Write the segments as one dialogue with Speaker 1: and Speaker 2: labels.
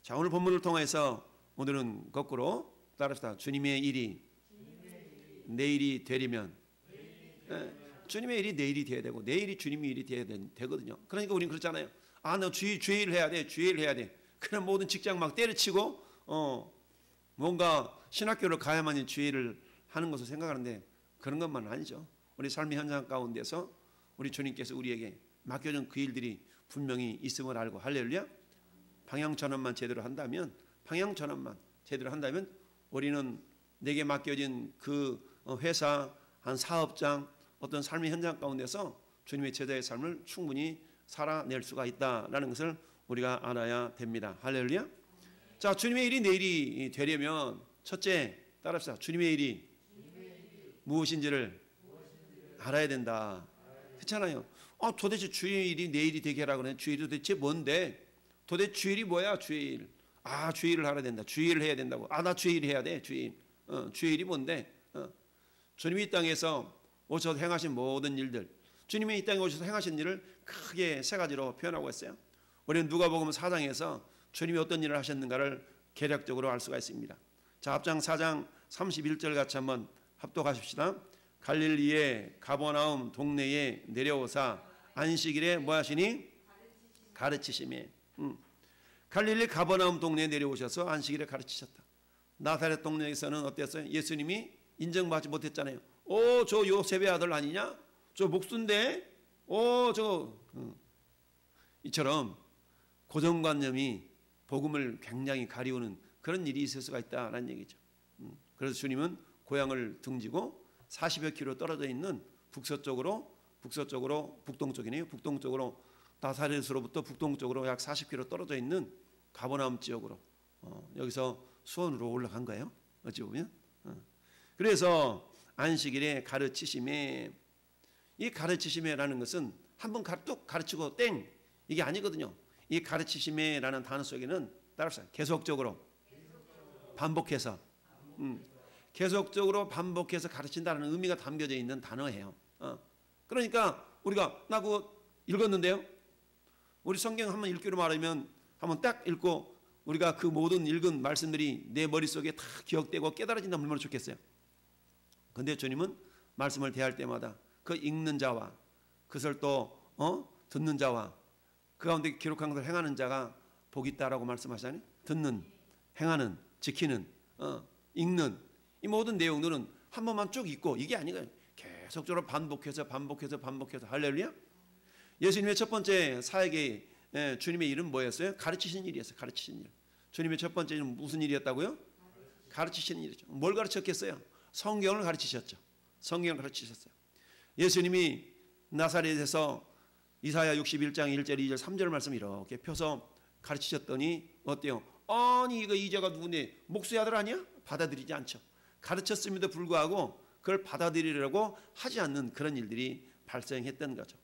Speaker 1: 자, 오늘 본문을 통해서 오늘은 거꾸로 따라합시다. 주님의 일이 내일이 되려면 주님의 일이 내일이 돼야 되고 내일이 주님의 일이 돼야 되거든요. 그러니까 우리는 그렇잖아요. 아, 너 주일 해야 돼. 주일 해야 돼. 그럼 모든 직장 막 때려치고 뭔가 신학교를 가야만이 주일을 하는 것을 생각하는데 그런 것만 아니죠. 우리 삶의 현장 가운데서 우리 주님께서 우리에게 맡겨준 그 일들이 분명히 있음을 알고 할렐루야. 방향 전환만 제대로 한다면 우리는 내게 맡겨진 그 회사 한 사업장 어떤 삶의 현장 가운데서 주님의 제자의 삶을 충분히 살아낼 수가 있다라는 것을 우리가 알아야 됩니다. 할렐루야. 자, 주님의 일이 내일이 되려면 첫째 따라합시다. 주님의 일이 무엇인지를 알아야 된다. 그렇잖아요. 도대체 주의 일이 내일이 되게 하라고 그러네. 주일이 도대체 뭔데? 도대체 주일이 뭐야? 주일. 주일을 알아야 된다. 주일을 해야 된다고. 나 주일 해야 돼. 주일. 주일이 뭔데? 주님이 이 땅에서 오셔서 행하신 모든 일들, 주님이 이 땅에 오셔서 행하신 일을 크게 세 가지로 표현하고 있어요. 우리는 누가복음 4장에서 주님이 어떤 일을 하셨는가를 개략적으로 알 수가 있습니다. 자, 앞장 4장 31절 같이 한번 합독하십시다. 갈릴리의 가버나움 동네에 내려오사 안식일에 뭐 하시니? 가르치심에. 갈릴리 가버나움 동네에 내려오셔서 안식일에 가르치셨다. 나사렛 동네에서는 어땠어요? 예수님이 인정받지 못했잖아요. 저 요셉의 아들 아니냐? 저 목수인데? 이처럼 고정관념이 복음을 굉장히 가리우는 그런 일이 있을 수가 있다라는 얘기죠. 그래서 주님은 고향을 등지고 40여 킬로 떨어져 있는 북동쪽으로 나사렛으로부터 북동쪽으로 약 40킬로 떨어져 있는 가버나움 지역으로 여기서 수원으로 올라간 거예요. 어찌 보면. 그래서 안식일에 가르치심에, 이 가르치심에라는 것은 한번 뚝 가르치고 땡 이게 아니거든요. 이 가르치심에라는 단어 속에는 따라서 계속적으로 반복해서 계속적으로 반복해서 가르친다는 의미가 담겨져 있는 단어예요. 그러니까 우리가 나 그거 읽었는데요. 우리 성경 한번 읽기로 말하면 한번 딱 읽고 우리가 그 모든 읽은 말씀들이 내 머릿속에 다 기억되고 깨달아진다면 얼마나 좋겠어요. 그런데 주님은 말씀을 대할 때마다 그 읽는 자와 그것을 또 듣는 자와 그 가운데 기록한 것을 행하는 자가 복이 있다라고 말씀하시잖아요. 듣는, 행하는, 지키는, 읽는 이 모든 내용들은 한 번만 쭉 읽고 이게 아니고요. 계속적으로 반복해서 할렐루야. 예수님의 첫 번째 사역의 주님의 일은 뭐였어요? 가르치신 일이었어요. 가르치신 일. 주님의 첫 번째 일은 무슨 일이었다고요? 가르치시는 일이죠. 뭘 가르쳤겠어요? 성경을 가르치셨죠. 성경을 가르치셨어요. 예수님이 나사렛에서 이사야 61장 1절 2절 3절 말씀 이렇게 펴서 가르치셨더니 어때요? 아니 이거 이자가 누군데 목수의 아들 아니야? 받아들이지 않죠. 가르쳤음에도 불구하고 그걸 받아들이려고 하지 않는 그런 일들이 발생했던 거죠.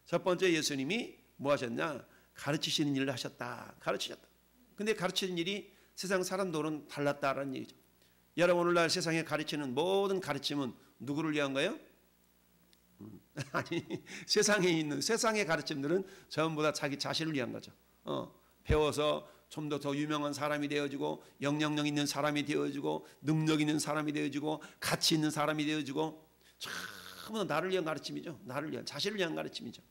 Speaker 1: 첫 번째 예수님이 뭐 하셨냐? 가르치시는 일을 하셨다. 가르치셨다. 근데 가르치는 일이 세상 사람들은 달랐다라는 얘기죠. 여러분 오늘날 세상에 가르치는 모든 가르침은 누구를 위한 거예요? 아니 세상에 있는 세상의 가르침들은 전부 다 자기 자신을 위한 거죠. 배워서 좀 더 유명한 사람이 되어지고 영향력 있는 사람이 되어지고 능력 있는 사람이 되어지고 가치 있는 사람이 되어지고 전부 다 나를 위한 가르침이죠. 나를 위한 자신을 위한 가르침이죠.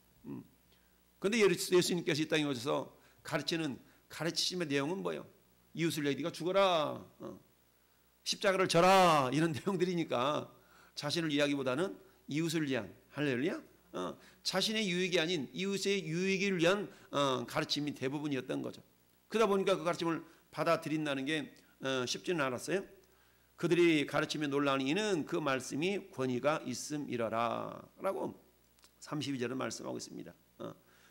Speaker 1: 그런데 예수님께서 이 땅에 오셔서 가르치는 가르치심의 내용은 뭐예요? 이웃을 위해 네가 죽어라, 십자가를 져라 이런 내용들이니까 자신을 위하기보다는 이웃을 위한 할렐루야. 자신의 유익이 아닌 이웃의 유익을 위한 가르침이 대부분이었던 거죠. 그러다 보니까 그 가르침을 받아들인다는 게 쉽지는 않았어요. 그들이 가르치며 놀라는 이는 그 말씀이 권위가 있음이러라 라고 32절은 말씀하고 있습니다.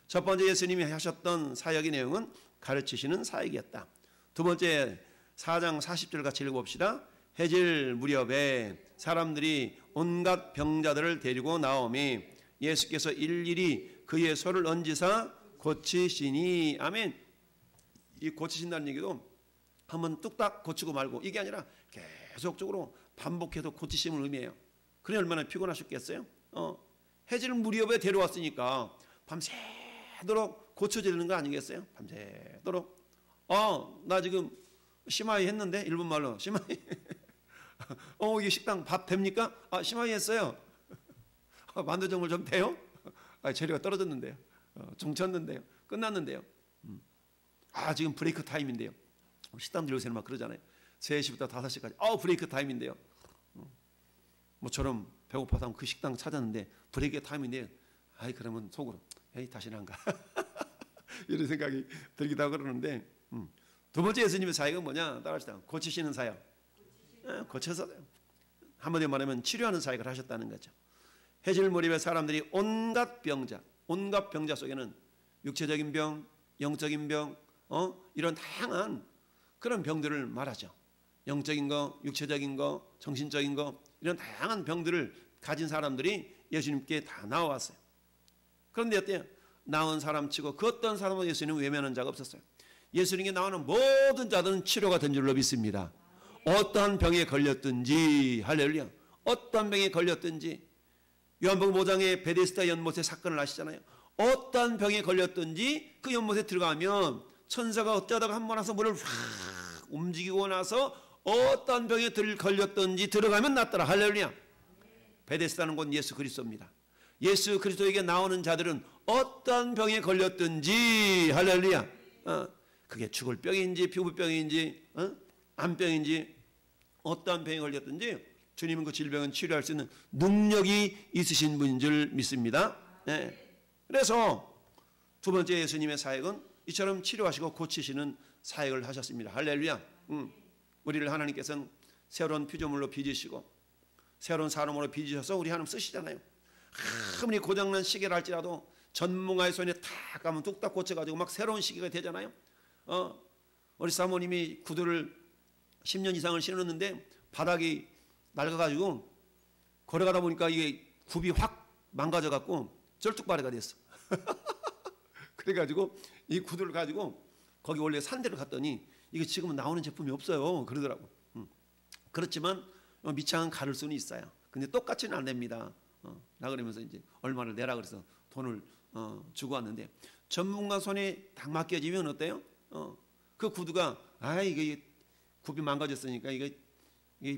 Speaker 1: 첫 번째 예수님이 하셨던 사역의 내용은 가르치시는 사역이었다. 두 번째 4장 40절 같이 읽어봅시다. 해질 무렵에 사람들이 온갖 병자들을 데리고 나오매 예수께서 일일이 그의 손을 얹으사 고치시니. 아멘. 이 고치신다는 얘기도 한번 뚝딱 고치고 말고 이게 아니라 계속적으로 반복해서 고치심을 의미해요. 그래 얼마나 피곤하셨겠어요? 해질 무렵에 데려왔으니까 밤새도록 고쳐지는 거 아니겠어요? 밤새도록 나 지금 시마이 했는데, 일본 말로 시마이. 이게 식당 밥 됩니까? 시마이 했어요. 만두정물 좀 돼요? 재료가 떨어졌는데요. 종쳤는데요. 끝났는데요. 지금 브레이크 타임인데요. 식당들 요새는 막 그러잖아요. 3시부터 5시까지 브레이크 타임인데요. 뭐처럼 배고파서 하면 그 식당 찾았는데 브레이크 타임인데요. 그러면 속으로 다시는 안 가. 이런 생각이 들기도 하고 그러는데, 두 번째 예수님의 사역은 뭐냐? 따라합시다. 고치시는 사역. 고쳐서 한마디로 말하면 치료하는 사역을 하셨다는 거죠. 해질 무렵에 사람들이 온갖 병자 속에는 육체적인 병, 영적인 병, 이런 다양한 그런 병들을 말하죠. 영적인 거, 육체적인 거, 정신적인 거, 이런 다양한 병들을 가진 사람들이 예수님께 다 나와왔어요. 그런데 어때요? 나온 사람 치고 그 어떤 사람은 예수님 외면한 자가 없었어요. 예수님께 나오는 모든 자들은 치료가 된 줄로 믿습니다. 어떠한 병에 걸렸든지, 할렐루야, 어떠한 병에 걸렸든지, 요한복음 5장의 베데스다 연못의 사건을 아시잖아요. 어떠한 병에 걸렸든지 그 연못에 들어가면 천사가 어쩌다가 한 번 와서 물을 확 움직이고 나서 어떠한 병에 걸렸든지 들어가면 낫더라. 할렐루야. 베데스다는 곳 예수 그리스도입니다. 예수 그리스도에게 나오는 자들은 어떠한 병에 걸렸든지, 할렐루야, 그게 죽을 병인지 피부병인지 암병인지 어떠한 병에 걸렸든지 주님은 그 질병은 치료할 수 있는 능력이 있으신 분인 줄 믿습니다. 그래서 두 번째 예수님의 사역은 이처럼 치료하시고 고치시는 사역을 하셨습니다. 할렐루야. 우리를 하나님께서는 새로운 피조물로 빚으시고 새로운 사람으로 빚으셔서 우리 하나님 쓰시잖아요. 아무리 고장난 시계를 할지라도 전문가의 손에 탁 가면 뚝딱 고쳐가지고 막 새로운 시계가 되잖아요. 우리 사모님이 구두를 10년 이상을 신었는데 바닥이 낡아가지고 걸어가다 보니까 이게 굽이 확 망가져갖고 쩔뚝바레가 됐어. 그래가지고 이 구두를 가지고 거기 원래 산 데를 갔더니 이게 지금은 나오는 제품이 없어요 그러더라고. 그렇지만 밑창은 가를 수는 있어요. 근데 똑같이는 안 됩니다. 나 그러면서 이제 얼마를 내라 그래서 돈을 주고 왔는데, 전문가 손에 딱 맡겨지면 어때요? 그 구두가 이게 굽이 망가졌으니까 이게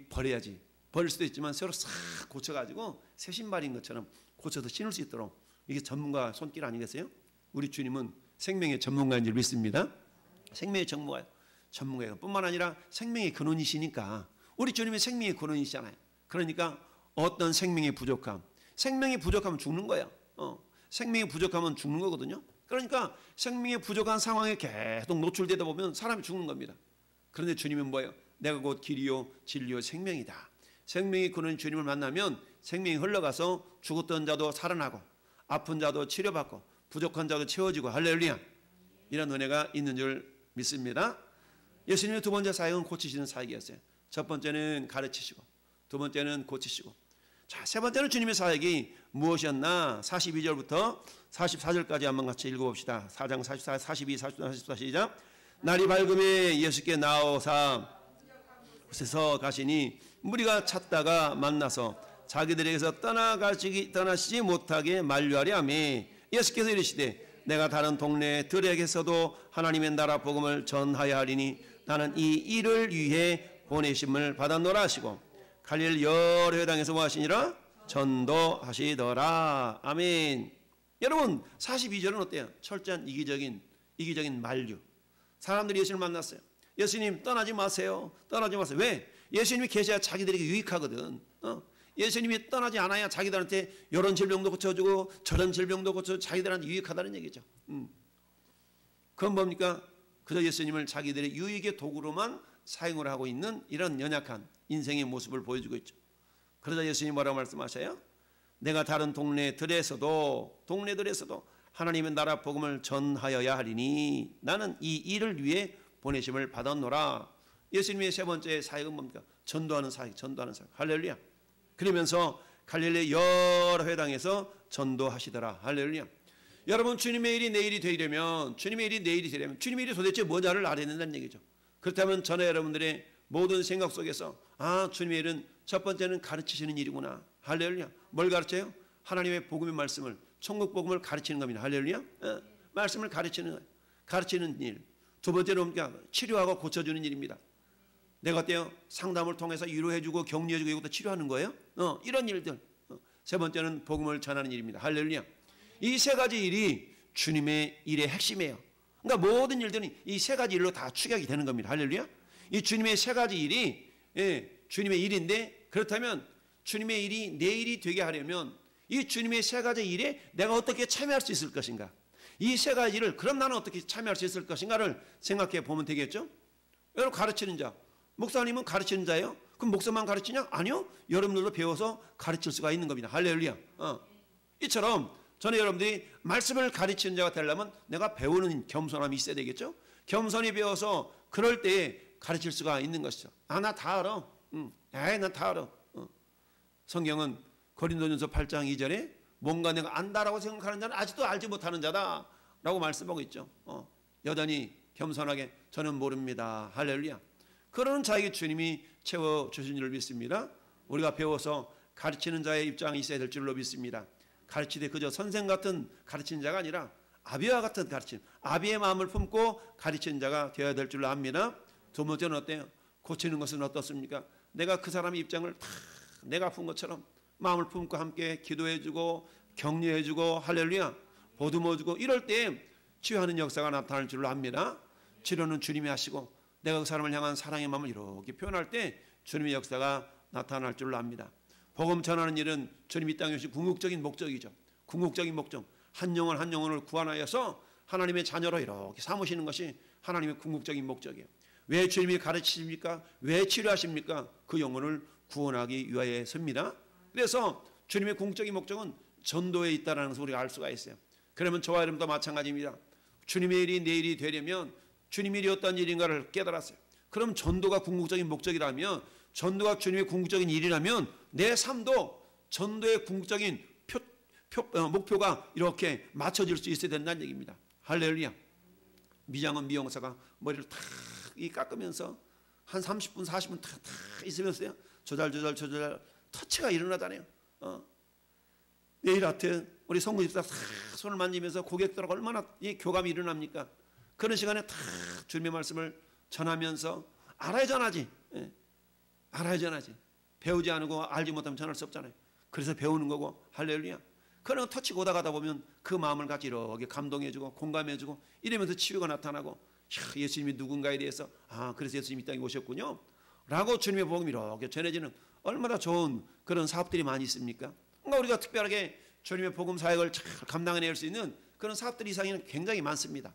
Speaker 1: 버려야지. 버릴 수도 있지만 새로 싹 고쳐가지고 새 신발인 것처럼 고쳐서 신을 수 있도록, 이게 전문가 손길 아니겠어요? 우리 주님은 생명의 전문가인 줄 믿습니다. 생명의 전문가예요. 뿐만 아니라 생명의 근원이시니까, 우리 주님이 생명의 근원이시잖아요. 그러니까 어떤 생명의 부족하면 죽는 거예요. 생명이 부족하면 죽는 거거든요. 그러니까 생명이 부족한 상황에 계속 노출되다 보면 사람이 죽는 겁니다. 그런데 주님은 뭐예요? 내가 곧 길이요 진리요 생명이다. 생명이 그런 주님을 만나면 생명이 흘러가서 죽었던 자도 살아나고 아픈 자도 치료받고 부족한 자도 채워지고, 할렐루야, 이런 은혜가 있는 줄 믿습니다. 예수님의 두 번째 사역은 고치시는 사역이었어요. 첫 번째는 가르치시고 두 번째는 고치시고, 자, 세 번째는 주님의 사역이 무엇이었나? 42절부터 44절까지 한번 같이 읽어봅시다. 4장 44, 42, 44, 44 시작. 날이 밝음에 예수께 나오사 곳에서 가시니 무리가 찾다가 만나서 자기들에게서 떠나시지 못하게 만류하려 하며, 예수께서 이르시되 내가 다른 동네 들에게서도 하나님의 나라 복음을 전하여 하리니 나는 이 일을 위해 보내심을 받았노라 하시고, 갈릴리 여러 회당에서 뭐 하시니라? 전도하시더라. 아멘. 여러분, 42절은 어때요? 철저한 이기적인 만류. 사람들이 예수님을 만났어요. 예수님 떠나지 마세요. 떠나지 마세요. 왜? 예수님이 계셔야 자기들에게 유익하거든. 예수님이 떠나지 않아야 자기들한테 이런 질병도 고쳐주고 저런 질병도 고쳐주고 자기들한테 유익하다는 얘기죠. 그건 뭡니까? 그저 예수님을 자기들의 유익의 도구로만 사용을 하고 있는 이런 연약한 인생의 모습을 보여주고 있죠. 그러자 예수님이 뭐라고 말씀하셔요? 내가 다른 동네들에서도 하나님의 나라 복음을 전하여야 하리니 나는 이 일을 위해 보내심을 받았노라. 예수님의 세 번째 사역은 뭡니까? 전도하는 사역. 할렐루야. 그러면서 갈릴리 여러 회당에서 전도하시더라. 할렐루야. 여러분, 주님의 일이 내일이 되려면 주님의 일이 도대체 뭐냐를 알아야 된다는 얘기죠. 그렇다면 저는 여러분들의 모든 생각 속에서 주님의 일은 첫 번째는 가르치시는 일이구나. 할렐루야. 뭘 가르쳐요? 하나님의 복음의 말씀을, 천국 복음을 가르치는 겁니다. 할렐루야. 말씀을 가르치는 일. 두 번째는 치료하고 고쳐주는 일입니다. 내가 어때요? 상담을 통해서 위로해주고 격려해주고 이것도 치료하는 거예요. 이런 일들. 세 번째는 복음을 전하는 일입니다. 할렐루야. 이 세 가지 일이 주님의 일의 핵심이에요. 그러니까 모든 일들은 이 세 가지 일로 다 축약이 되는 겁니다. 할렐루야. 이 주님의 세 가지 일이 주님의 일인데, 그렇다면 주님의 일이 내 일이 되게 하려면 이 주님의 세 가지 일에 내가 어떻게 참여할 수 있을 것인가, 이 세 가지 일을 그럼 나는 어떻게 참여할 수 있을 것인가를 생각해 보면 되겠죠. 여러분, 가르치는 자, 목사님은 가르치는 자예요? 그럼 목사만 가르치냐? 아니요, 여러분들도 배워서 가르칠 수가 있는 겁니다. 할렐루야. 이처럼 저는 여러분들이 말씀을 가르치는 자가 되려면 내가 배우는 겸손함이 있어야 되겠죠. 겸손히 배워서 그럴 때에 가르칠 수가 있는 것이죠. 나 다 알아. 나 다 알아. 성경은 고린도전서 8장 2절에 뭔가 내가 안다라고 생각하는 자는 아직도 알지 못하는 자다 라고 말씀하고 있죠. 여전히 겸손하게 저는 모릅니다. 할렐루야. 그러는 자에게 주님이 채워주신 줄을 믿습니다. 우리가 배워서 가르치는 자의 입장이 있어야 될 줄로 믿습니다. 가르치되 그저 선생 같은 가르치는 자가 아니라 아비와 같은 가르치는, 아비의 마음을 품고 가르치는 자가 되어야 될 줄로 압니다. 두 번째는 어때요? 고치는 것은 어떻습니까? 내가 그 사람의 입장을 다 내가 아픈 것처럼 마음을 품고 함께 기도해주고 격려해주고 할렐루야 보듬어주고 이럴 때 치유하는 역사가 나타날 줄로 압니다. 치료는 주님이 하시고 내가 그 사람을 향한 사랑의 마음을 이렇게 표현할 때 주님의 역사가 나타날 줄로 압니다. 복음 전하는 일은 주님 이 땅에 오신 궁극적인 목적이죠. 궁극적인 목적, 한 영혼 한 영혼을 구원하여서 하나님의 자녀로 이렇게 삼으시는 것이 하나님의 궁극적인 목적이에요. 왜 주님이 가르치십니까? 왜 치료하십니까? 그 영혼을 구원하기 위하여서입니다. 그래서 주님의 궁극적인 목적은 전도에 있다는 것을 우리가 알 수가 있어요. 그러면 저와 여러분도 마찬가지입니다. 주님의 일이 내 일이 되려면 주님의 일이 어떤 일인가를 깨달았어요. 그럼 전도가 궁극적인 목적이라면, 전도가 주님의 궁극적인 일이라면 내 삶도 전도의 궁극적인 목표가 이렇게 맞춰질 수 있어야 된다는 얘기입니다. 할렐루야. 미장원 미용사가 머리를 탁 깎으면서 한 30분 40분 탁 있으면서요 조절 터치가 일어나잖아요. 네일 아트 우리 성구집사 손을 만지면서 고객들하고 얼마나 이 교감이 일어납니까? 그런 시간에 탁 주님의 말씀을 전하면서 알아야 전하지. 알아야 전하지. 배우지 않고 알지 못하면 전할 수 없잖아요. 그래서 배우는 거고. 할렐루야. 그런 터치 오다 보면 그 마음을 같이 이렇게 감동해주고 공감해주고 이러면서 치유가 나타나고, 예수님이 누군가에 대해서 그래서 예수님이 이 땅에 오셨군요 라고 주님의 복음이 이렇게 전해지는 얼마나 좋은 그런 사업들이 많이 있습니까? 그러니까 우리가 특별하게 주님의 복음 사역을 잘 감당해낼 수 있는 그런 사업들 이상에는 굉장히 많습니다.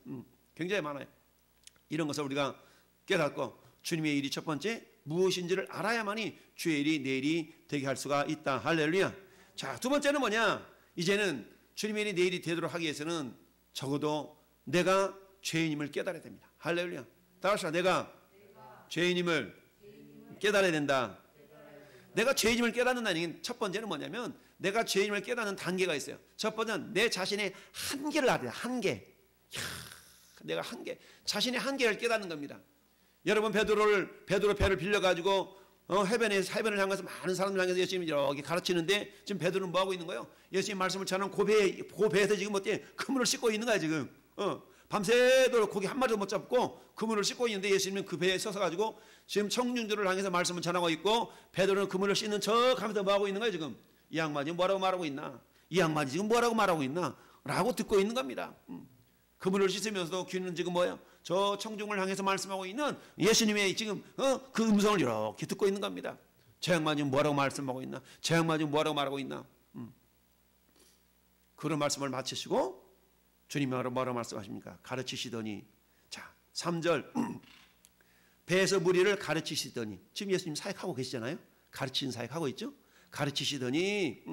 Speaker 1: 굉장히 많아요. 이런 것을 우리가 깨닫고 주님의 일이 첫 번째 무엇인지를 알아야만이 주의 일이 내 일이 되게 할 수가 있다. 할렐루야. 자, 두 번째는 뭐냐? 이제는 주님의 일이 내 일이 되도록 하기 위해서는 적어도 내가 죄인임을 깨달아야 됩니다. 할렐루야. 다시 내가 죄인임을 깨달아야 된다. 내가 죄인임을 깨닫는다는 얘기는 첫 번째는 뭐냐면 내가 죄인임을 깨닫는 단계가 있어요. 첫 번째는 내 자신의 한계를 알아야 돼요. 한계. 내가 한계, 자신의 한계를 깨닫는 겁니다. 여러분 베드로 배를 빌려가지고 해변을 향해서 많은 사람들 향해서 예수님이 이렇게 가르치는데 지금 베드로는 뭐 하고 있는 거예요? 예수님 말씀을 전하는 그 배에서 지금 어때? 그물을 씻고 있는 거야 지금. 밤새도록 고기 한 마리도 못 잡고 그물을 씻고 있는데 예수님은 그 배에 서서 가지고 지금 청중들을 향해서 말씀을 전하고 있고 베드로는 그물을 씻는 척 하면서 뭐 하고 있는 거야 지금? 이 양반이 지금 뭐라고 말하고 있나? 이 양반이 지금 뭐라고 말하고 있나? 라고 듣고 있는 겁니다. 그물을 씻으면서도 귀는 지금 뭐예요? 저 청중을 향해서 말씀하고 있는 예수님의 지금 그 음성을 이렇게 듣고 있는 겁니다. 저 양반이 지금 뭐라고 말씀하고 있나? 저 양반이 지금 뭐라고 말하고 있나? 그런 말씀을 마치시고 주님이 뭐라고 말씀하십니까? 가르치시더니, 자 3절 배에서 무리를 가르치시더니, 지금 예수님 사역하고 계시잖아요. 가르치는 사역하고 있죠. 가르치시더니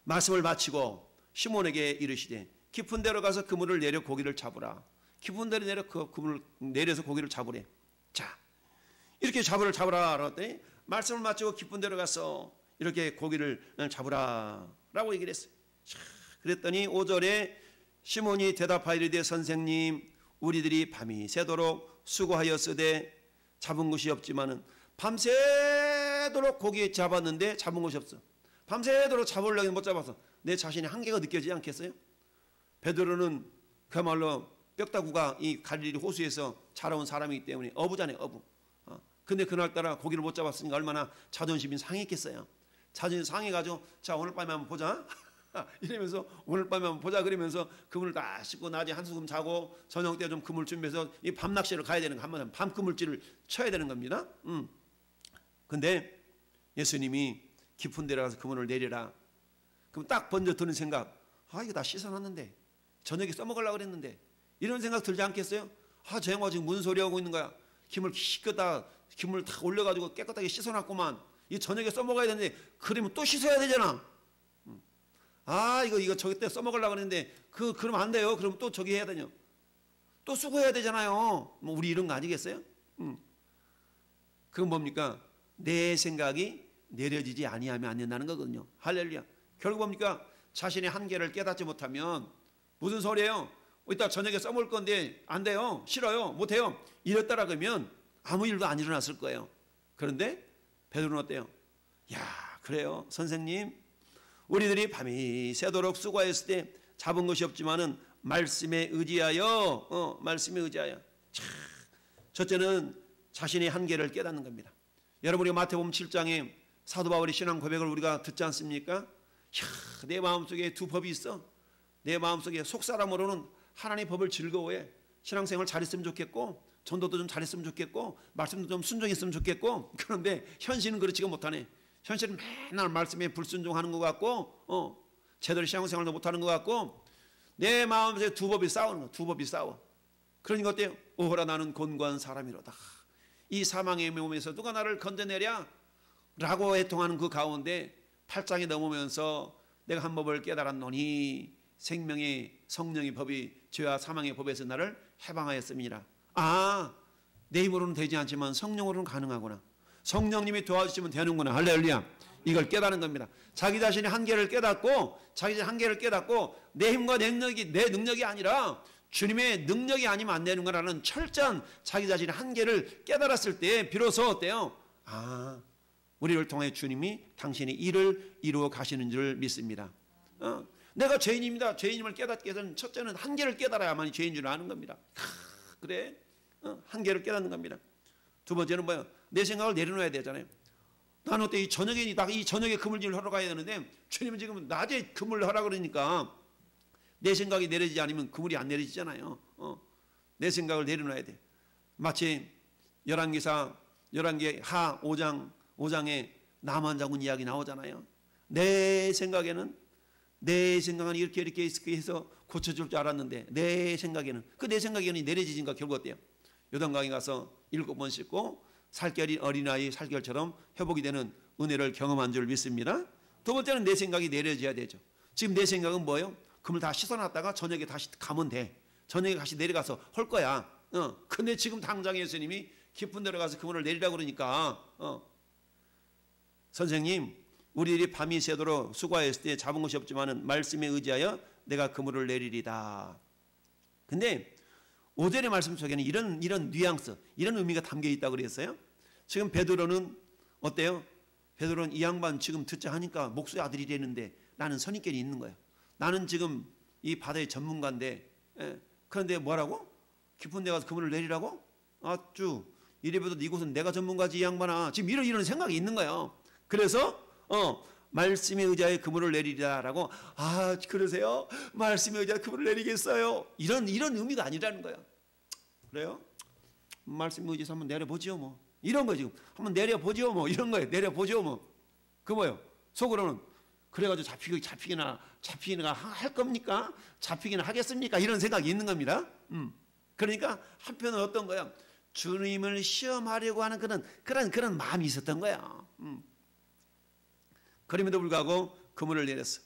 Speaker 1: 말씀을 마치고 시몬에게 이르시되 깊은 데로 가서 그물을 내려 고기를 잡으라. 깊은 데로 내려 그 그물을 내려서 고기를 잡으래. 자, 이렇게 잡으라 그랬더니 말씀을 마치고 깊은 데로 가서 이렇게 고기를 잡으라라고 얘기를 했어요. 자, 그랬더니 5절에 시몬이 대답하이르되 선생님 우리들이 밤이 새도록 수고하였으되 잡은 것이 없지만은 밤새도록 고기 잡았는데 잡은 것이 없어. 밤새도록 잡으려고 못 잡아서 내 자신의 한계가 느껴지지 않겠어요? 베드로는 그야말로 벽다구가 이 갈릴리 호수에서 자라온 사람이기 때문에 어부잖아요, 어부. 근데 그날따라 고기를 못 잡았으니까 얼마나 자존심이 상했겠어요. 자존심 상해가지고 자 오늘 밤에 한번 보자 이러면서 오늘 밤에 한번 보자 그러면서 그물을 다 씻고 낮에 한숨 자고 저녁 때 좀 그물 준비해서 이 밤낚시를 가야 되는 거 한번 밤 그물질을 쳐야 되는 겁니다. 근데 예수님이 깊은 데 가서 그물을 내려라. 그럼 딱 먼저 드는 생각, 아 이거 다 씻어놨는데 저녁에 써먹으려고 그랬는데 이런 생각 들지 않겠어요? 아 저 양반 지금 무슨 소리 하고 있는 거야. 김을 씻겠다 김을 다 올려가지고 깨끗하게 씻어놨구만. 이 저녁에 써먹어야 되는데 그러면 또 씻어야 되잖아. 아 이거 저기 때 써먹으려고 그랬는데 그러면 안 돼요. 그럼 또 저기 해야 되냐. 또 수고해야 되잖아요. 뭐 우리 이런 거 아니겠어요? 그건 뭡니까? 내 생각이 내려지지 아니하면 안 된다는 거거든요. 할렐루야. 결국 뭡니까? 자신의 한계를 깨닫지 못하면 무슨 소리예요? 이따 저녁에 써먹을 건데 안 돼요. 싫어요. 못해요. 이랬다라 그러면 아무 일도 안 일어났을 거예요. 그런데 베드로는 어때요? 야 그래요 선생님, 우리들이 밤이 새도록 수고했을 때 잡은 것이 없지만은 말씀에 의지하여 말씀에 의지하여. 첫째는 자신의 한계를 깨닫는 겁니다. 여러분 우리가 마태복음 7장에 사도 바울의 신앙 고백을 우리가 듣지 않습니까? 야, 내 마음속에 두 법이 있어. 내 마음속에 속사람으로는 하나님의 법을 즐거워해. 신앙생활 잘했으면 좋겠고 전도도 좀 잘했으면 좋겠고 말씀도 좀 순종했으면 좋겠고, 그런데 현실은 그렇지가 못하네. 현실은 맨날 말씀에 불순종하는 것 같고 제대로 신앙생활도 못하는 것 같고 내 마음속에 두 법이 싸우는 거. 두 법이 싸워. 그러니까 어때요? 오호라 나는 곤고한 사람이로다. 이 사망의 몸에서 누가 나를 건져내랴? 라고 애통하는 그 가운데 8장에 넘으면서 내가 한 법을 깨달았노니 생명의 성령의 법이 죄와 사망의 법에서 나를 해방하였음이니라. 아, 내 힘으로는 되지 않지만 성령으로는 가능하구나. 성령님이 도와주시면 되는구나. 할렐루야. 이걸 깨닫는 겁니다. 자기 자신의 한계를 깨닫고 자기 자신의 한계를 깨닫고 내 힘과 내 능력이 아니라 주님의 능력이 아니면 안 되는 거라는 철저한 자기 자신의 한계를 깨달았을 때 비로소 어때요? 아, 우리를 통해 주님이 당신의 일을 이루어 가시는 줄 믿습니다. 내가 죄인입니다. 죄인임을 깨닫기 위해서는 첫째는 한계를 깨달아야만이 죄인 줄 아는 겁니다. 그래? 한계를 깨닫는 겁니다. 두 번째는 뭐예요? 내 생각을 내려놓아야 되잖아요. 나는 어때 이 저녁에 그물질을 하러 가야 되는데 주님은 지금 낮에 그물을 하라 그러니까 내 생각이 내려지지 않으면 그물이 안 내려지잖아요. 내 생각을 내려놔야 돼. 마치 열왕기 하 5장에 나만 장군 이야기 나오잖아요. 내 생각은 이렇게 해서 고쳐줄 줄 알았는데 내 생각에는 내려지니까 결국 어때요? 요단강에 가서 7번 씻고 살결이 어린아이 살결처럼 회복이 되는 은혜를 경험한 줄 믿습니다. 두 번째는 내 생각이 내려져야 되죠. 지금 내 생각은 뭐예요? 그물 다 씻어놨다가 저녁에 다시 가면 돼. 저녁에 다시 내려가서 할 거야. 근데 지금 당장 예수님이 깊은 데로 가서 그물을 내리라고 그러니까 선생님, 우리들이 밤이 새도록 수고하였을 때 잡은 것이 없지만은 말씀에 의지하여 내가 그물을 내리리다. 근데 5절의 말씀 속에는 이런 뉘앙스, 이런 의미가 담겨 있다고 그랬어요. 지금 베드로는 어때요? 베드로는 이 양반 지금 듣자 하니까 목수의 아들이라는데 나는 선입견이 있는 거예요. 나는 지금 이 바다의 전문가인데, 그런데 뭐라고? 깊은 데 가서 그물을 내리라고? 아쭈, 이래봬도 이곳은 내가 전문가지 이 양반아. 지금 이런 생각이 있는 거예요. 그래서 말씀에 의지하여 그물을 내리라라고. 아 그러세요? 말씀에 의지하여 그물을 내리겠어요? 이런 의미가 아니라는 거예요. 그래요? 말씀에 의지해서 한번 내려보지요 뭐. 이런 거 지금 한번 내려보지요 뭐. 이런 거예요. 내려보지요 뭐. 그 뭐예요? 속으로는 그래가지고 잡히기나 할 겁니까? 잡히기나 하겠습니까? 이런 생각이 있는 겁니다. 그러니까 한편은 어떤 거예요? 주님을 시험하려고 하는 그런 마음이 있었던 거예요. 그럼에도 불구하고 그물을 내렸어.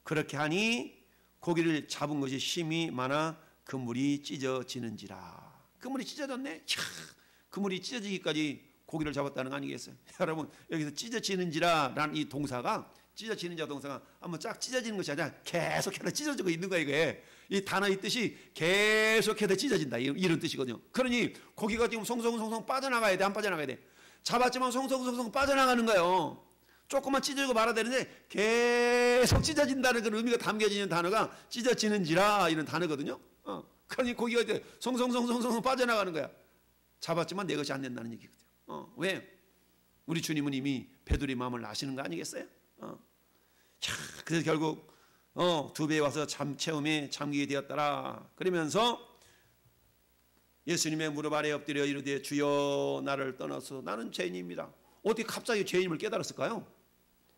Speaker 1: 그렇게 하니 고기를 잡은 것이 심히 많아 그물이 찢어지는지라. 그물이 찢어졌네. 그물이 찢어지기까지 고기를 잡았다는 거 아니겠어요? 여러분 여기서 찢어지는지라라는 이 동사가 찢어지는자 동사가 한번 쫙 찢어지는 것이 아니라 계속해서 찢어지고 있는 거예요. 이게 이 단어의 뜻이 계속해서 찢어진다 이런 뜻이거든요. 그러니 고기가 지금 송송송송 빠져나가야 돼, 안 빠져나가야 돼? 잡았지만 송송송송 빠져나가는 거예요. 조금만 찢어지고 말아야 되는데 계속 찢어진다는 그런 의미가 담겨지는 단어가 찢어지는지라 이런 단어거든요. 그러니 고기가 이제 송송송송송 빠져나가는 거야. 잡았지만 내 것이 안 된다는 얘기거든요. 왜? 우리 주님은 이미 베드로의 마음을 아시는 거 아니겠어요? 자, 그래서 결국 두 배에 와서 체험에 잠기게 되었더라. 그러면서 예수님의 무릎 아래 엎드려 이르되 주여 나를 떠나서 나는 죄인입니다. 어떻게 갑자기 죄인임을 깨달았을까요?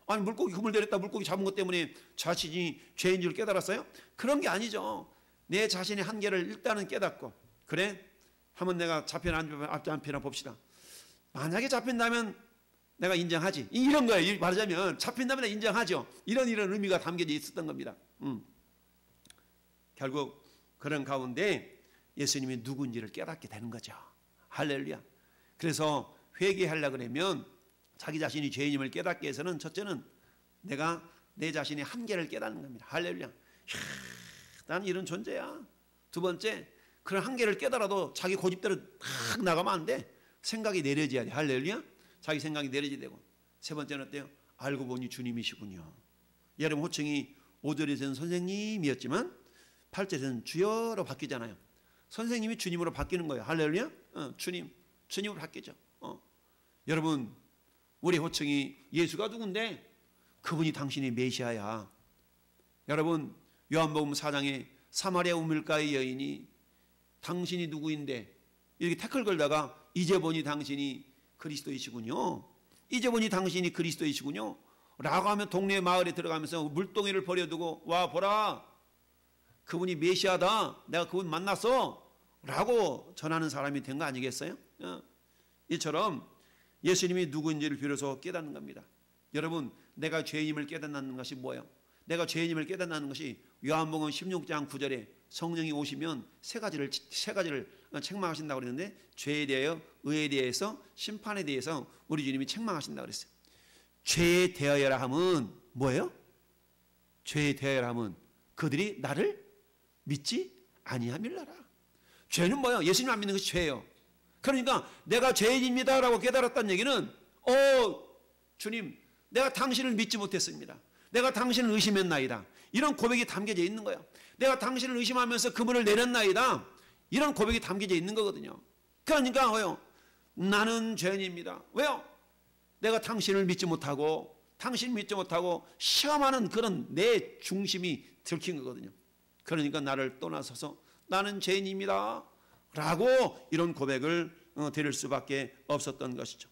Speaker 1: 아니 물고기 그물 내렸다 물고기 잡은 것 때문에 자신이 죄인 줄 깨달았어요? 그런 게 아니죠. 내 자신의 한계를 일단은 깨닫고 그래? 한번 내가 잡히나 안 잡히나 봅시다. 만약에 잡힌다면 내가 인정하지. 이런 거예요. 말하자면 잡힌다면 인정하죠. 이런 의미가 담겨져 있었던 겁니다. 결국 그런 가운데 예수님이 누군지를 깨닫게 되는 거죠. 할렐루야. 그래서 회개하려고 그러면 자기 자신이 죄인임을 깨닫기 위해서는 첫째는 내가 내 자신의 한계를 깨닫는 겁니다. 할렐루야. 나는 이런 존재야. 두 번째, 그런 한계를 깨달아도 자기 고집대로 탁 나가면 안 돼. 생각이 내려져야 돼. 할렐루야. 자기 생각이 내려져야 되고. 세 번째는 어때요? 알고 보니 주님이시군요. 여러분 호칭이 5절에서는 선생님이었지만 8절에서는 주여로 바뀌잖아요. 선생님이 주님으로 바뀌는 거예요. 할렐루야. 주님으로 바뀌죠. 여러분 우리 호칭이 예수가 누군데? 그분이 당신의 메시아야. 여러분 요한복음 4장에 사마리아 우물가의 여인이 당신이 누구인데 이렇게 태클 걸다가 이제 보니 당신이 그리스도이시군요. 이제 보니 당신이 그리스도이시군요. 라고 하면 동네 마을에 들어가면서 물동이를 버려두고 와 보라. 그분이 메시아다. 내가 그분 만났어. 라고 전하는 사람이 된 거 아니겠어요? 이처럼 예수님이 누구인지를 비로소 깨닫는 겁니다. 여러분 내가 죄인임을 깨닫는 것이 뭐예요? 내가 죄인임을 깨닫는 것이 요한복음 16장 9절에 성령이 오시면 세 가지를 책망하신다고 그랬는데 죄에 대하여 의에 대해서 심판에 대해서 우리 주님이 책망하신다고 그랬어요. 죄에 대하여라 함은 뭐예요? 죄에 대하여라 함은 그들이 나를 믿지 아니함일라라. 죄는 뭐예요? 예수님 안 믿는 것이 죄예요. 그러니까 내가 죄인입니다라고 깨달았다는 얘기는 주님 내가 당신을 믿지 못했습니다. 내가 당신을 의심했나이다. 이런 고백이 담겨져 있는 거예요. 내가 당신을 의심하면서 그물을 내렸나이다. 이런 고백이 담겨져 있는 거거든요. 그러니까 왜요? 나는 죄인입니다. 왜요? 내가 당신을 믿지 못하고 당신을 믿지 못하고 시험하는 그런 내 중심이 들킨 거거든요. 그러니까 나를 떠나서서 나는 죄인입니다. 라고 이런 고백을 드릴 수밖에 없었던 것이죠.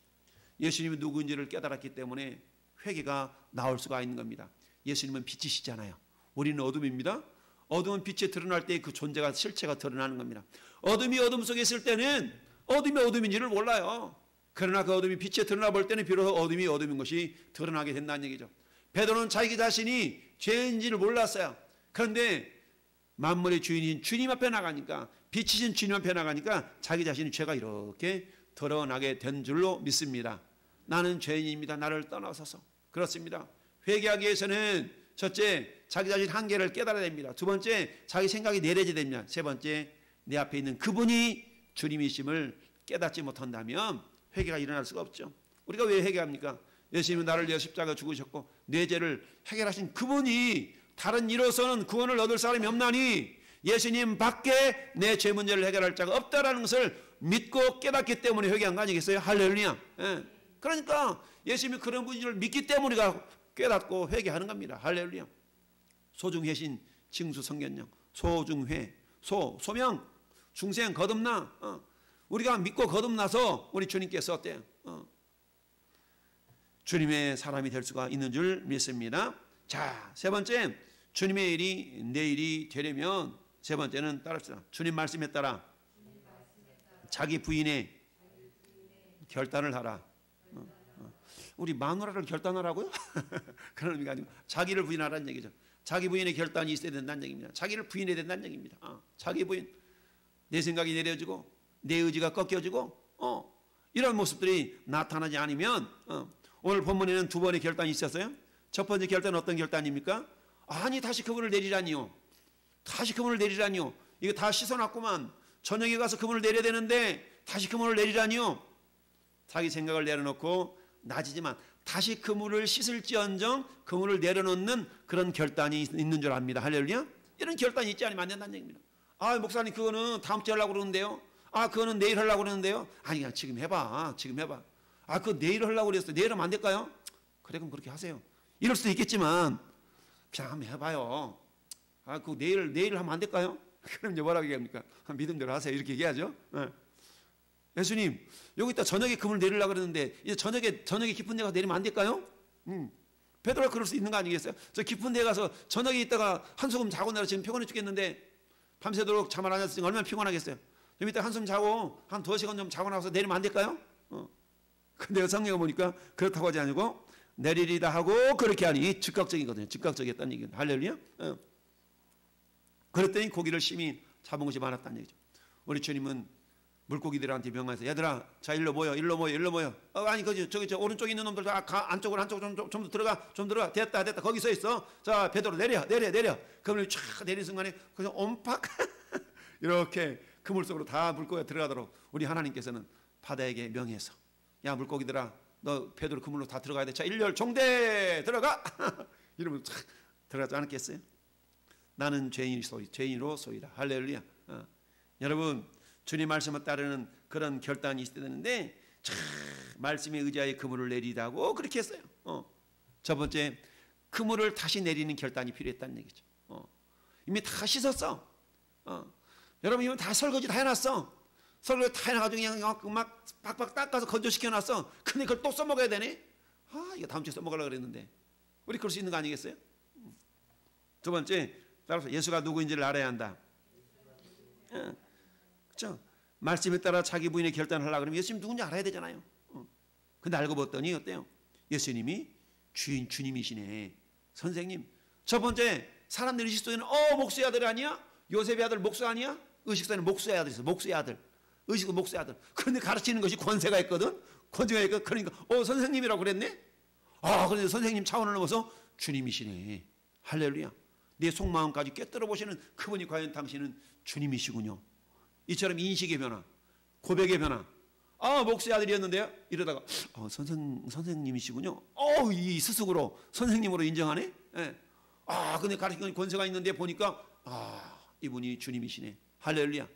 Speaker 1: 예수님이 누구인지를 깨달았기 때문에 회개가 나올 수가 있는 겁니다. 예수님은 빛이시잖아요. 우리는 어둠입니다. 어둠은 빛에 드러날 때 그 존재가 실체가 드러나는 겁니다. 어둠이 어둠 속에 있을 때는 어둠이 어둠인지를 몰라요. 그러나 그 어둠이 빛에 드러나 볼 때는 비로소 어둠이 어둠인 것이 드러나게 된다는 얘기죠. 베드로는 자기 자신이 죄인지를 몰랐어요. 그런데 만물의 주인인 주님 앞에 나가니까 빛이신 주님 앞에 나가니까 자기 자신의 죄가 이렇게 드러나게 된 줄로 믿습니다. 나는 죄인입니다. 나를 떠나서서. 그렇습니다. 회개하기 위해서는 첫째 자기 자신 한계를 깨달아야 됩니다. 두 번째 자기 생각이 내려져야 됩니다. 세 번째 내 앞에 있는 그분이 주님이심을 깨닫지 못한다면 회개가 일어날 수가 없죠. 우리가 왜 회개합니까? 예수님은 나를 위해 십자가 죽으셨고 내 죄를 해결하신 그분이 다른 이로서는 구원을 얻을 사람이 없나니 예수님 밖에 내 죄 문제를 해결할 자가 없다라는 것을 믿고 깨닫기 때문에 회개한 거 아니겠어요? 할렐루야. 예. 그러니까 예수님이 그런 분을 믿기 때문에 우리가 깨닫고 회개하는 겁니다. 할렐루야. 소중회신 징수 성견령 소중회 소명 중생 거듭나 우리가 믿고 거듭나서 우리 주님께서 어때요? 주님의 사람이 될 수가 있는 줄 믿습니다. 자, 세 번째 주님의 일이 내 일이 되려면 세 번째는 따릅시다. 주님 말씀에 따라 자기 부인의 결단을 하라. 우리 마누라를 결단하라고요? 그런 의미가 아니고 자기를 부인하라는 얘기죠. 자기 부인의 결단이 있어야 된다는 얘기입니다. 자기를 부인해야 된다는 얘기입니다. 자기 부인. 내 생각이 내려지고 내 의지가 꺾여지고 이런 모습들이 나타나지 않으면 오늘 본문에는 두 번의 결단이 있었어요. 첫 번째 결단은 어떤 결단입니까? 아니 다시 그분을 내리라니요. 다시 그분을 내리라니요. 이거 다 씻어놨구만. 저녁에 가서 그분을 내려야 되는데 다시 그분을 내리라니요. 자기 생각을 내려놓고 낮이지만 다시 그물을 씻을지언정 그물을 내려놓는 그런 결단이 있는 줄 압니다. 할렐루야. 이런 결단이 있지 않으면 안 된다는 얘기입니다. 아, 목사님 그거는 다음 주에 하려고 그러는데요. 아, 그거는 내일 하려고 그러는데요. 아니, 그냥 지금 해봐. 지금 해봐. 아, 그거 내일 하려고 그랬어요. 내일 하면 안 될까요? 그래, 그럼 그렇게 하세요. 이럴 수도 있겠지만 그냥 한번 해봐요. 아, 그거 내일 하면 안 될까요? 그럼 이제 뭐라고 얘기합니까? 믿음대로 하세요. 이렇게 얘기하죠. 네. 예수님, 여기 있다 저녁에 금을 내리려고 그러는데 이제 저녁에 깊은 데 가서 내리면 안 될까요? 베드로가 그럴 수 있는 거 아니겠어요? 저 깊은 데 가서 저녁에 있다가 한숨 자고 내려 지금 피곤해 죽겠는데 밤새도록 잠을 안 잤으니 얼마나 피곤하겠어요? 좀 이따 한숨 자고 한 2시간 좀 자고 나서 내리면 안 될까요? 근데 성경을 보니까 그렇다고 하지 않고 내리리다 하고 그렇게 하니 즉각적이거든요. 즉각적이었다는 얘기는 할렐루야. 그랬더니 고기를 심히 잡은 것이 많았다는 얘기죠. 우리 주님은 물고기들한테 명하여서 얘들아, 자 일로 모여. 아니 저기 저 오른쪽에 있는 놈들 다 안쪽으로 좀 들어가. 됐다. 거기 서 있어. 자 베드로 내려. 그물 쫙 내리는 순간에 그냥 옴팍 이렇게 그물 속으로 다 물고기가 들어가도록 우리 하나님께서는 바다에게 명해서 야 물고기들아, 너 베드로 그물로 다 들어가야 돼. 자 일렬 종대 들어가. 이러면 쫙 들어가지 않았겠어요? 나는 죄인으로 소이다. 할렐루야. 여러분, 주님 말씀을 따르는 그런 결단이 있어야 되는데 말씀에 의지하여 그물을 내리다고 그렇게 했어요. 첫 번째, 그물을 다시 내리는 결단이 필요했다는 얘기죠. 이미 다 씻었어. 여러분 이미 다 설거지 다 해놨어. 설거지 다 해놔가지고 그냥 막 팍팍 닦아서 건조시켜놨어. 근데 그걸 또 써먹어야 되네. 아, 이거 다음 주에 써먹으려고 그랬는데. 우리 그럴 수 있는 거 아니겠어요? 두 번째, 따라서 예수가 누구인지를 알아야 한다. 그렇죠? 말씀에 따라 자기 부인의 결단을 하려고 그러면 예수님 누군지 알아야 되잖아요. 근데 알고 봤더니 어때요? 예수님이 주님이시네. 선생님. 첫 번째, 사람들이 의식 속에는 목수의 아들 아니야? 요셉의 아들 목수 아니야? 의식 속에는 목수의 아들 있어. 목수의 아들. 의식은 목수의 아들. 그런데 가르치는 것이 권세가 있거든. 그러니까 선생님이라고 그랬네. 그런데 선생님 차원을 넘어서 주님이시네. 할렐루야. 내 속마음까지 꿰뚫어 보시는 그분이 과연 당신은 주님이시군요. 이처럼 인식의 변화, 고백의 변화. 목수의 아들이었는데요. 이러다가 선생님이시군요. 이 스스로 선생님으로 인정하네. 예. 근데 가르치는 권세가 있는데 보니까 이분이 주님이시네. 할렐루야.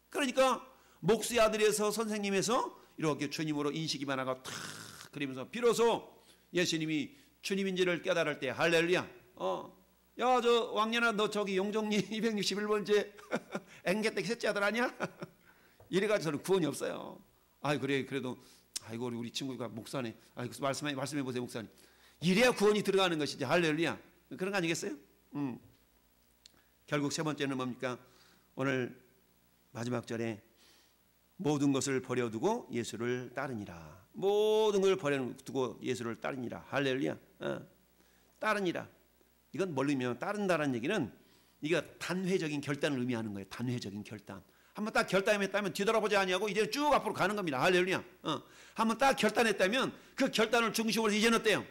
Speaker 1: 그러니까 목수의 아들에서 선생님에서 이렇게 주님으로 인식이 변화가 탁 그러면서 비로소 예수님이 주님인지를 깨달을 때 할렐루야. 야, 저 왕년아, 너 저기 용종리 261번째 앵개떼기 셋째 아들 아니야? 이래가지고는 구원이 없어요. 그래, 그래도 아이고 우리 친구가 목사네. 말씀해 보세요, 목사님. 이래야 구원이 들어가는 것이지. 할렐루야. 그런 거 아니겠어요? 결국 세 번째는 뭡니까? 오늘 마지막 절에 모든 것을 버려두고 예수를 따르니라. 모든 걸 버려두고 예수를 따르니라. 할렐루야. 따르니라. 이건 뭘 의미하면 따른다라는 얘기는 이게 단회적인 결단을 의미하는 거예요. 단회적인 결단. 한번 딱 결단했다면 뒤돌아보지 아니하고 이제 쭉 앞으로 가는 겁니다. 할렐루야. 한번 딱 결단했다면 그 결단을 중심으로 이제는 어때요?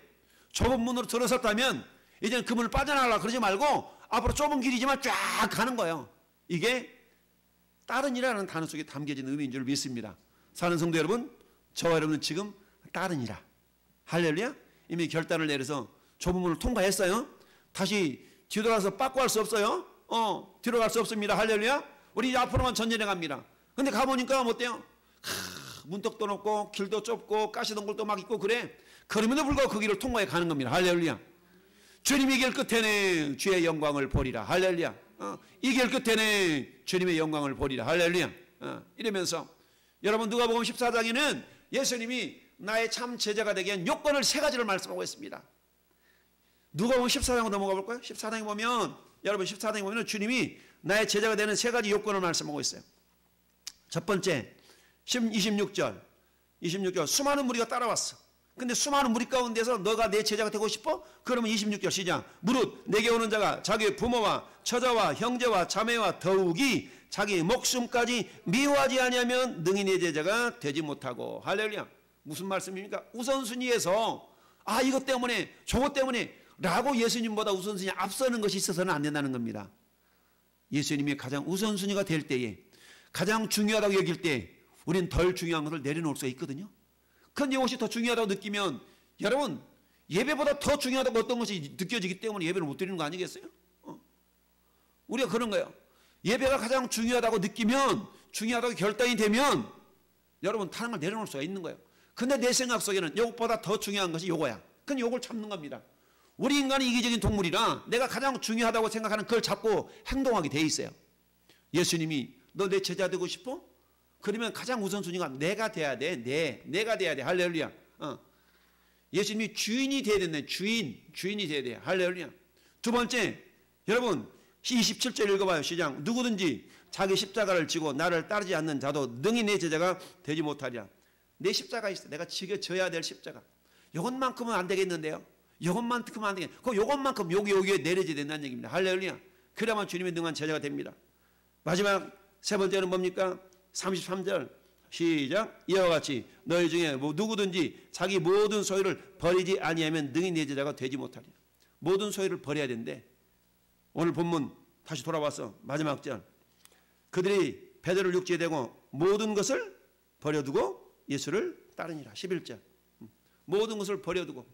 Speaker 1: 좁은 문으로 들어섰다면 이제는 그 문을 빠져나가려고 그러지 말고 앞으로 좁은 길이지만 쫙 가는 거예요. 이게 따르니라는 단어 속에 담겨진 의미인 줄 믿습니다. 사는 성도 여러분, 저와 여러분은 지금 따르니라. 할렐루야. 이미 결단을 내려서 좁은 문을 통과했어요. 다시 뒤돌아서 빠꾸할 수 없어요. 뒤로 갈 수 없습니다. 할렐루야. 우리 이제 앞으로만 전진해 갑니다. 근데 가보니까 어때요? 문턱도 높고 길도 좁고 가시덩굴도 막 있고 그래. 그럼에도 불구하고 그 길을 통과해 가는 겁니다. 할렐루야. 주님의 길 끝에는 주의 영광을 보리라. 할렐루야. 이 길 끝에는 주님의 영광을 보리라. 할렐루야. 이러면서 여러분 누가복음 14장에는 예수님이 나의 참 제자가 되게 한 요건을 세 가지를 말씀하고 있습니다. 누가복음 14장으로 넘어가 볼까요? 14장에 보면 여러분 14장에 보면 주님이 나의 제자가 되는 세 가지 요건을 말씀하고 있어요. 첫 번째 26절 수많은 무리가 따라왔어. 근데 수많은 무리 가운데서 너가 내 제자가 되고 싶어? 그러면 26절 시작. 무릇 내게 오는 자가 자기의 부모와 처자와 형제와 자매와 더욱이 자기 목숨까지 미워하지 아니하면 능히 내 제자가 되지 못하고. 할렐루야. 무슨 말씀입니까? 우선순위에서 이것 때문에 저것 때문에 라고 예수님보다 우선순위에 앞서는 것이 있어서는 안 된다는 겁니다. 예수님이 가장 우선순위가 될 때에 가장 중요하다고 여길 때 우리는 덜 중요한 것을 내려놓을 수가 있거든요. 그런데 이것이 더 중요하다고 느끼면 여러분 예배보다 더 중요하다고 어떤 것이 느껴지기 때문에 예배를 못 드리는 거 아니겠어요? 우리가 그런 거예요. 예배가 가장 중요하다고 느끼면, 중요하다고 결단이 되면 여러분 타는 걸 내려놓을 수가 있는 거예요. 근데 내 생각 속에는 이것보다 더 중요한 것이 요거야. 그럼 요걸 참는 겁니다. 우리 인간은 이기적인 동물이라 내가 가장 중요하다고 생각하는 그걸 잡고 행동하게 돼 있어요. 예수님이 너 내 제자 되고 싶어? 그러면 가장 우선순위가 내가 돼야 돼. 내가 돼야 돼. 할렐루야. 예수님이 주인이 돼야 된다. 주인이 돼야 돼. 할렐루야. 두 번째, 여러분 27절 읽어봐요. 시작. 누구든지 자기 십자가를 지고 나를 따르지 않는 자도 능히 내 제자가 되지 못하리라. 내 십자가 있어. 내가 지겨져야 될 십자가. 이것만큼은 안 되겠는데요. 이것만큼은 안 되겠는데. 그 이것만큼 여기에 내려져야 된다는 얘기입니다. 할렐루야. 그래야만 주님의 능한 제자가 됩니다. 마지막 세 번째는 뭡니까? 33절 시작. 이와 같이 너희 중에 누구든지 자기 모든 소유를 버리지 아니하면 능히 내 제자가 되지 못하리라. 모든 소유를 버려야 된대. 오늘 본문 다시 돌아와서 마지막 절. 그들이 베드로를 육지에 대고 모든 것을 버려두고 예수를 따르니라. 11절. 모든 것을 버려두고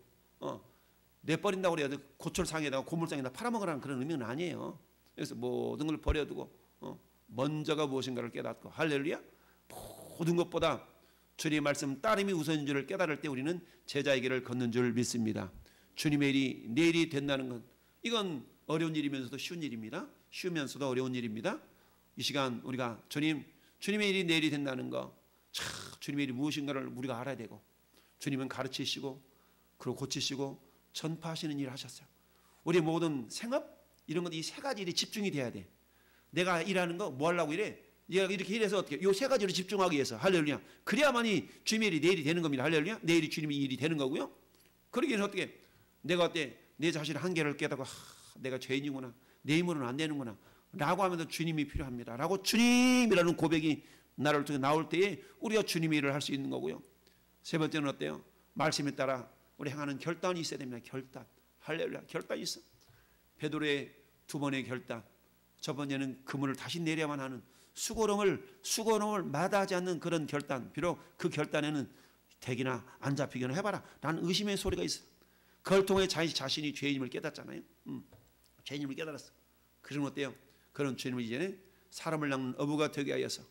Speaker 1: 내버린다고 그래야 돼. 고철상에다가 고물상에다 팔아먹으라는 그런 의미는 아니에요. 그래서 모든 걸 버려두고 먼저가 무엇인가를 깨닫고 할렐루야. 모든 것보다 주님의 말씀 따름이 우선인 줄을 깨달을 때 우리는 제자의 길을 걷는 줄 믿습니다. 주님의 일이 내 일이 된다는 건 이건 어려운 일이면서도 쉬운 일입니다. 쉬우면서도 어려운 일입니다. 이 시간 우리가 주님의 일이 내 일이 된다는 거, 주님의 일이 무엇인가를 우리가 알아야 되고, 주님은 가르치시고 그리고 고치시고 전파하시는 일을 하셨어요. 우리 모든 생업 이런 것 이 세 가지 일이 집중이 돼야 돼. 내가 일하는 거 뭐 하려고 이래? 얘가 이렇게 일해서 어떻게? 이 세 가지로 집중하기 위해서 할렐루야. 그래야만이 주님의 일이 내 일이 되는 겁니다. 할렐루야. 내 일이 주님의 일이 되는 거고요. 그러기 위해서 어떻게? 내가 어때? 내 자신의 한계를 깨닫고 내가 죄인이구나. 내 힘으로는 안 되는구나. 라고 하면서 주님이 필요합니다. 라고 주님이라는 고백이 나를 통해 나올 때에 우리가 주님의 일을 할 수 있는 거고요. 세 번째는 어때요? 말씀에 따라 우리 행하는 결단이 있어야 됩니다. 결단. 할렐루야. 결단이 있어. 베드로의 두 번의 결단. 첫 번째는 그물을 다시 내려야만 하는 수고로움을 마다하지 않는 그런 결단. 비록 그 결단에는 되기나 안 잡히기나 해봐라 라는 의심의 소리가 있어. 그걸 통해 자신이 죄인임을 깨닫잖아요. 죄인임을 깨달았어. 그럼 어때요? 그런 주님을 이제는 사람을 낚는 어부가 되게 하여서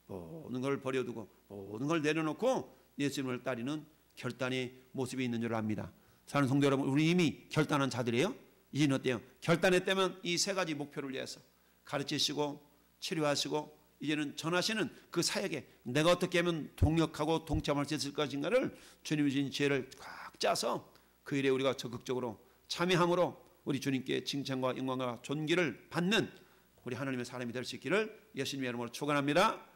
Speaker 1: 모든 걸 버려두고 모든 걸 내려놓고 예수님을 따르는 결단의 모습이 있는 줄 압니다. 사는 성도 여러분, 우리 이미 결단한 자들이에요. 이제는 어때요? 결단했다면 이 세 가지 목표를 위해서 가르치시고 치료하시고 이제는 전하시는 그 사역에 내가 어떻게 하면 동력하고 동참할 수 있을 것인가를 주님이 주신 지혜를 꽉 짜서 그 일에 우리가 적극적으로 참여함으로 우리 주님께 칭찬과 영광과 존귀를 받는 우리 하나님의 사람이 될 수 있기를 예수님의 이름으로 축원합니다.